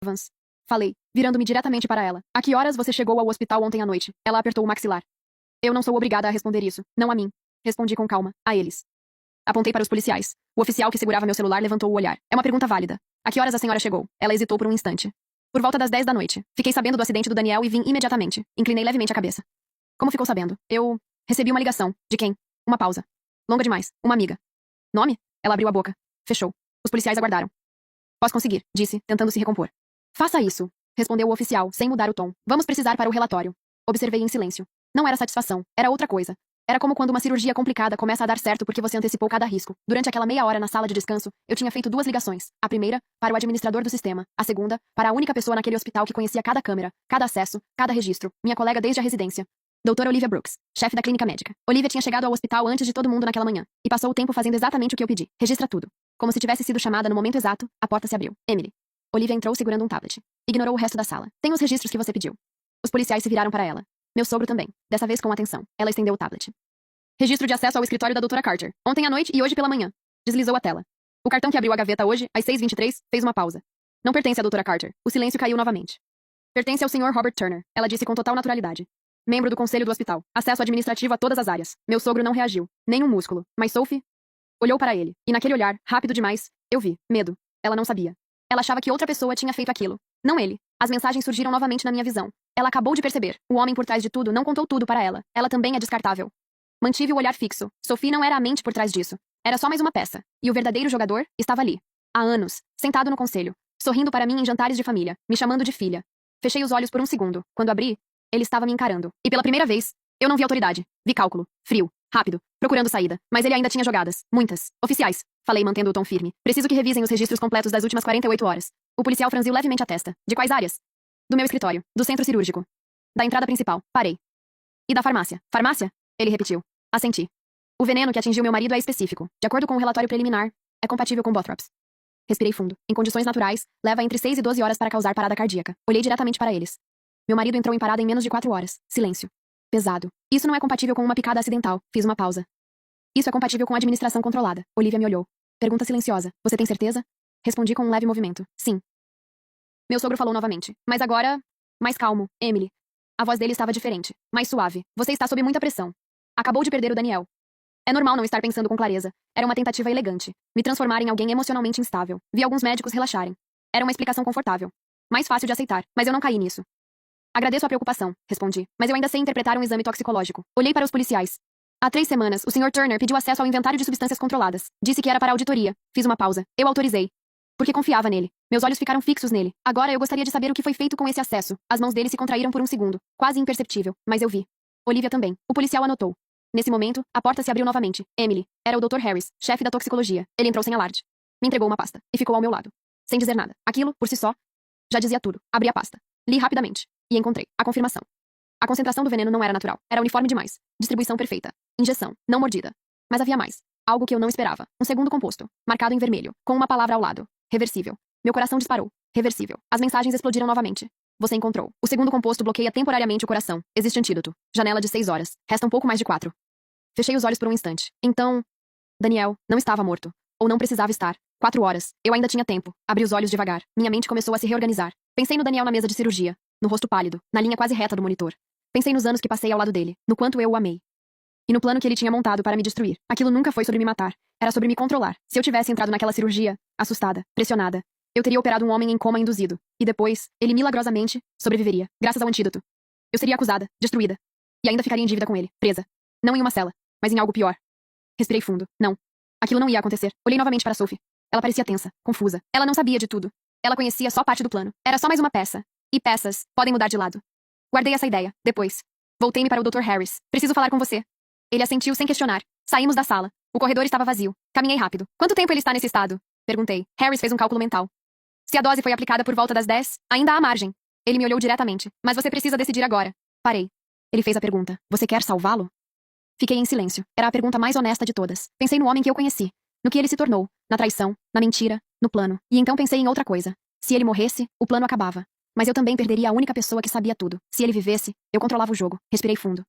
Evans. Falei, virando-me diretamente para ela. A que horas você chegou ao hospital ontem à noite? Ela apertou o maxilar. Eu não sou obrigada a responder isso. Não a mim. Respondi com calma. A eles. Apontei para os policiais. O oficial que segurava meu celular levantou o olhar. É uma pergunta válida. A que horas a senhora chegou? Ela hesitou por um instante. Por volta das 10 da noite. Fiquei sabendo do acidente do Daniel e vim imediatamente. Inclinei levemente a cabeça. Como ficou sabendo? Eu recebi uma ligação. De quem? Uma pausa. Longa demais. Uma amiga. Nome? Ela abriu a boca. Fechou. Os policiais aguardaram. Posso conseguir, disse, tentando se recompor. Faça isso, respondeu o oficial, sem mudar o tom. Vamos precisar para o relatório. Observei em silêncio. Não era satisfação, era outra coisa. Era como quando uma cirurgia complicada começa a dar certo porque você antecipou cada risco. Durante aquela meia hora na sala de descanso, eu tinha feito 2 ligações. A primeira, para o administrador do sistema. A segunda, para a única pessoa naquele hospital que conhecia cada câmera, cada acesso, cada registro. Minha colega desde a residência. Doutora Olivia Brooks, chefe da clínica médica. Olivia tinha chegado ao hospital antes de todo mundo naquela manhã. E passou o tempo fazendo exatamente o que eu pedi. Registra tudo. Como se tivesse sido chamada no momento exato, a porta se abriu. Emily. Olivia entrou segurando um tablet. Ignorou o resto da sala. Tem os registros que você pediu. Os policiais se viraram para ela. Meu sogro também. Dessa vez com atenção. Ela estendeu o tablet. Registro de acesso ao escritório da doutora Carter. Ontem à noite e hoje pela manhã. Deslizou a tela. O cartão que abriu a gaveta hoje, às 6h23, fez uma pausa. Não pertence à doutora Carter. O silêncio caiu novamente. Pertence ao Sr. Robert Turner. Ela disse com total naturalidade. Membro do conselho do hospital. Acesso administrativo a todas as áreas. Meu sogro não reagiu. Nem um músculo. Mas Sophie olhou para ele. E naquele olhar, rápido demais, eu vi. Medo. Ela não sabia. Ela achava que outra pessoa tinha feito aquilo. Não ele. As mensagens surgiram novamente na minha visão. Ela acabou de perceber. O homem por trás de tudo não contou tudo para ela. Ela também é descartável. Mantive o olhar fixo. Sophie não era a mente por trás disso. Era só mais uma peça. E o verdadeiro jogador estava ali. Há anos. Sentado no conselho. Sorrindo para mim em jantares de família. Me chamando de filha. Fechei os olhos por um segundo. Quando abri, ele estava me encarando. E pela primeira vez, eu não vi autoridade. Vi cálculo. Frio. Rápido. Procurando saída. Mas ele ainda tinha jogadas. Muitas. Oficiais. Falei mantendo o tom firme. Preciso que revisem os registros completos das últimas 48 horas. O policial franziu levemente a testa. De quais áreas? Do meu escritório. Do centro cirúrgico. Da entrada principal. Parei. E da farmácia. Farmácia? Ele repetiu. Assenti. O veneno que atingiu meu marido é específico. De acordo com o relatório preliminar, é compatível com Bothrops. Respirei fundo. Em condições naturais, leva entre 6 e 12 horas para causar parada cardíaca. Olhei diretamente para eles. Meu marido entrou em parada em menos de 4 horas. Silêncio. Pesado. Isso não é compatível com uma picada acidental. Fiz uma pausa. Isso é compatível com administração controlada. Olivia me olhou. Pergunta silenciosa. Você tem certeza? Respondi com um leve movimento. Sim. Meu sogro falou novamente. Mas agora... mais calmo, Emily. A voz dele estava diferente. Mais suave. Você está sob muita pressão. Acabou de perder o Daniel. É normal não estar pensando com clareza. Era uma tentativa elegante. Me transformar em alguém emocionalmente instável. Vi alguns médicos relaxarem. Era uma explicação confortável. Mais fácil de aceitar, mas eu não caí nisso. Agradeço a preocupação, respondi. Mas eu ainda sei interpretar um exame toxicológico. Olhei para os policiais. Há 3 semanas, o Sr. Turner pediu acesso ao inventário de substâncias controladas. Disse que era para auditoria. Fiz uma pausa. Eu autorizei. Porque confiava nele. Meus olhos ficaram fixos nele. Agora eu gostaria de saber o que foi feito com esse acesso. As mãos dele se contraíram por um segundo. Quase imperceptível. Mas eu vi. Olivia também. O policial anotou. Nesse momento, a porta se abriu novamente. Emily. Era o Dr. Harris, chefe da toxicologia. Ele entrou sem alarde. Me entregou uma pasta. E ficou ao meu lado. Sem dizer nada. Aquilo, por si só, já dizia tudo. Abri a pasta. Li rapidamente. E encontrei. A confirmação. A concentração do veneno não era natural. Era uniforme demais. Distribuição perfeita. Injeção. Não mordida. Mas havia mais. Algo que eu não esperava. Um segundo composto. Marcado em vermelho. Com uma palavra ao lado. Reversível. Meu coração disparou. Reversível. As mensagens explodiram novamente. Você encontrou. O segundo composto bloqueia temporariamente o coração. Existe antídoto. Janela de 6 horas. Resta um pouco mais de 4. Fechei os olhos por um instante. Então... Daniel não estava morto. Ou não precisava estar. 4 horas. Eu ainda tinha tempo. Abri os olhos devagar. Minha mente começou a se reorganizar. Pensei no Daniel na mesa de cirurgia. No rosto pálido. Na linha quase reta do monitor. Pensei nos anos que passei ao lado dele. No quanto eu o amei. E no plano que ele tinha montado para me destruir. Aquilo nunca foi sobre me matar. Era sobre me controlar. Se eu tivesse entrado naquela cirurgia, assustada, pressionada, eu teria operado um homem em coma induzido. E depois, ele milagrosamente sobreviveria, graças ao antídoto. Eu seria acusada, destruída. E ainda ficaria em dívida com ele, presa. Não em uma cela, mas em algo pior. Respirei fundo. Não. Aquilo não ia acontecer. Olhei novamente para Sophie. Ela parecia tensa, confusa. Ela não sabia de tudo. Ela conhecia só parte do plano. Era só mais uma peça. E peças podem mudar de lado. Guardei essa ideia. Depois. Voltei-me para o Dr. Harris. Preciso falar com você. Ele assentiu sem questionar. Saímos da sala. O corredor estava vazio. Caminhei rápido. Quanto tempo ele está nesse estado? Perguntei. Harris fez um cálculo mental. Se a dose foi aplicada por volta das 10, ainda há margem. Ele me olhou diretamente. Mas você precisa decidir agora. Parei. Ele fez a pergunta. Você quer salvá-lo? Fiquei em silêncio. Era a pergunta mais honesta de todas. Pensei no homem que eu conheci. No que ele se tornou. Na traição. Na mentira. No plano. E então pensei em outra coisa. Se ele morresse, o plano acabava. Mas eu também perderia a única pessoa que sabia tudo. Se ele vivesse, eu controlava o jogo. Respirei fundo.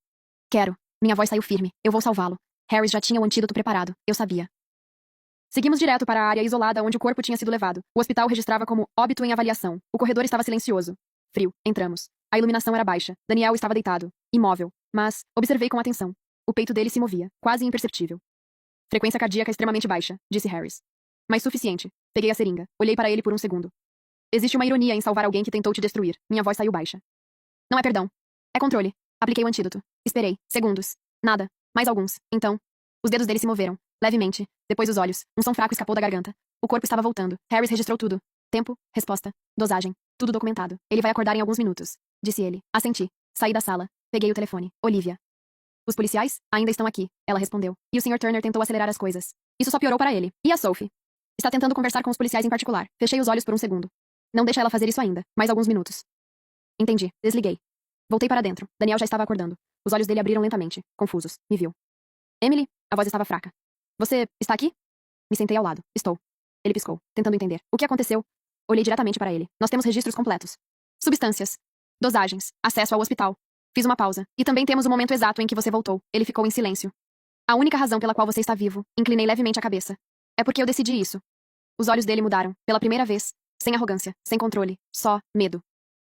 Quero. Minha voz saiu firme. Eu vou salvá-lo. Harris já tinha o antídoto preparado. Eu sabia. Seguimos direto para a área isolada onde o corpo tinha sido levado. O hospital registrava como óbito em avaliação. O corredor estava silencioso. Frio. Entramos. A iluminação era baixa. Daniel estava deitado, imóvel, mas observei com atenção. O peito dele se movia, quase imperceptível. Frequência cardíaca extremamente baixa, disse Harris. Mas suficiente. Peguei a seringa. Olhei para ele por um segundo. Existe uma ironia em salvar alguém que tentou te destruir. Minha voz saiu baixa. Não é perdão. É controle. Apliquei o antídoto. Esperei. Segundos. Nada. Mais alguns. Então. Os dedos dele se moveram. Levemente. Depois os olhos. Um som fraco escapou da garganta. O corpo estava voltando. Harris registrou tudo. Tempo. Resposta. Dosagem. Tudo documentado. Ele vai acordar em alguns minutos. Disse ele. Assenti. Saí da sala. Peguei o telefone. Olivia. Os policiais ainda estão aqui. Ela respondeu. E o Sr. Turner tentou acelerar as coisas. Isso só piorou para ele. E a Sophie? Está tentando conversar com os policiais em particular. Fechei os olhos por um segundo. Não deixa ela fazer isso ainda. Mais alguns minutos. Entendi. Desliguei. Voltei para dentro. Daniel já estava acordando. Os olhos dele abriram lentamente, confusos. Me viu. Emily? A voz estava fraca. Você está aqui? Me sentei ao lado. Estou. Ele piscou, tentando entender. O que aconteceu? Olhei diretamente para ele. Nós temos registros completos. Substâncias. Dosagens. Acesso ao hospital. Fiz uma pausa. E também temos o momento exato em que você voltou. Ele ficou em silêncio. A única razão pela qual você está vivo. Inclinei levemente a cabeça. É porque eu decidi isso. Os olhos dele mudaram, pela primeira vez. Sem arrogância, sem controle. Só medo.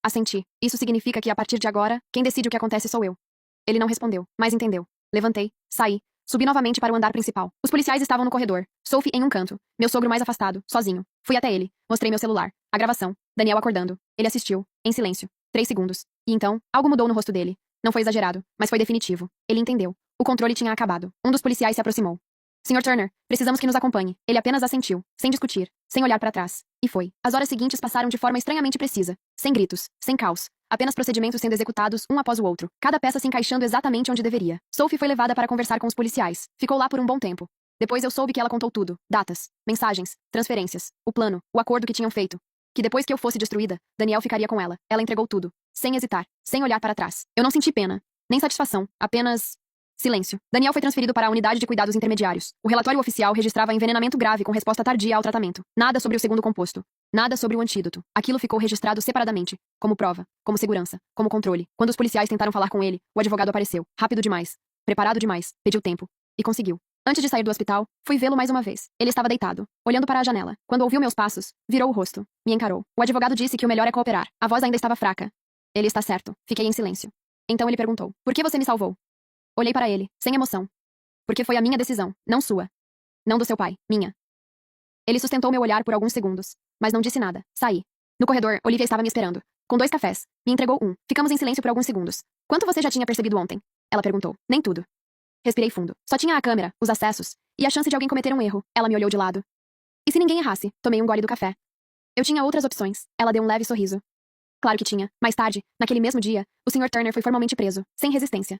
Assenti. Isso significa que, a partir de agora, quem decide o que acontece sou eu. Ele não respondeu, mas entendeu. Levantei, saí, subi novamente para o andar principal. Os policiais estavam no corredor. Sophie em um canto. Meu sogro mais afastado, sozinho. Fui até ele. Mostrei meu celular. A gravação. Daniel acordando. Ele assistiu, em silêncio. 3 segundos. E então, algo mudou no rosto dele. Não foi exagerado, mas foi definitivo. Ele entendeu. O controle tinha acabado. Um dos policiais se aproximou. Sr. Turner, precisamos que nos acompanhe. Ele apenas assentiu, sem discutir, sem olhar para trás. E foi. As horas seguintes passaram de forma estranhamente precisa. Sem gritos, sem caos. Apenas procedimentos sendo executados um após o outro. Cada peça se encaixando exatamente onde deveria. Sophie foi levada para conversar com os policiais. Ficou lá por um bom tempo. Depois eu soube que ela contou tudo. Datas, mensagens, transferências, o plano, o acordo que tinham feito. Que depois que eu fosse destruída, Daniel ficaria com ela. Ela entregou tudo. Sem hesitar, sem olhar para trás. Eu não senti pena, nem satisfação. Apenas silêncio. Daniel foi transferido para a unidade de cuidados intermediários. O relatório oficial registrava envenenamento grave com resposta tardia ao tratamento. Nada sobre o segundo composto. Nada sobre o antídoto. Aquilo ficou registrado separadamente. Como prova. Como segurança. Como controle. Quando os policiais tentaram falar com ele, o advogado apareceu. Rápido demais. Preparado demais. Pediu tempo. E conseguiu. Antes de sair do hospital, fui vê-lo mais uma vez. Ele estava deitado, olhando para a janela. Quando ouviu meus passos, virou o rosto. Me encarou. O advogado disse que o melhor é cooperar. A voz ainda estava fraca. Ele está certo. Fiquei em silêncio. Então ele perguntou. Por que você me salvou? Olhei para ele, sem emoção. Porque foi a minha decisão, não sua. Não do seu pai, minha. Ele sustentou meu olhar por alguns segundos, mas não disse nada. Saí. No corredor, Olivia estava me esperando, com 2 cafés. Me entregou um. Ficamos em silêncio por alguns segundos. Quanto você já tinha percebido ontem? Ela perguntou. Nem tudo. Respirei fundo. Só tinha a câmera, os acessos, e a chance de alguém cometer um erro. Ela me olhou de lado. E se ninguém errasse? Tomei um gole do café. Eu tinha outras opções. Ela deu um leve sorriso. Claro que tinha. Mais tarde, naquele mesmo dia, o Sr. Turner foi formalmente preso, sem resistência.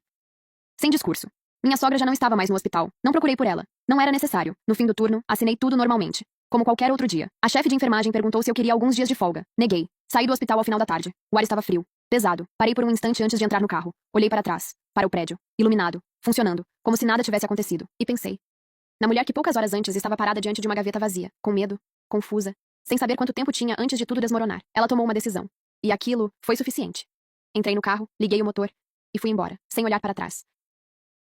Sem discurso. Minha sogra já não estava mais no hospital. Não procurei por ela. Não era necessário. No fim do turno, assinei tudo normalmente. Como qualquer outro dia. A chefe de enfermagem perguntou se eu queria alguns dias de folga. Neguei. Saí do hospital ao final da tarde. O ar estava frio. Pesado. Parei por um instante antes de entrar no carro. Olhei para trás. Para o prédio. Iluminado. Funcionando. Como se nada tivesse acontecido. E pensei. Na mulher que poucas horas antes estava parada diante de uma gaveta vazia. Com medo. Confusa. Sem saber quanto tempo tinha antes de tudo desmoronar. Ela tomou uma decisão. E aquilo foi suficiente. Entrei no carro, liguei o motor e fui embora, sem olhar para trás.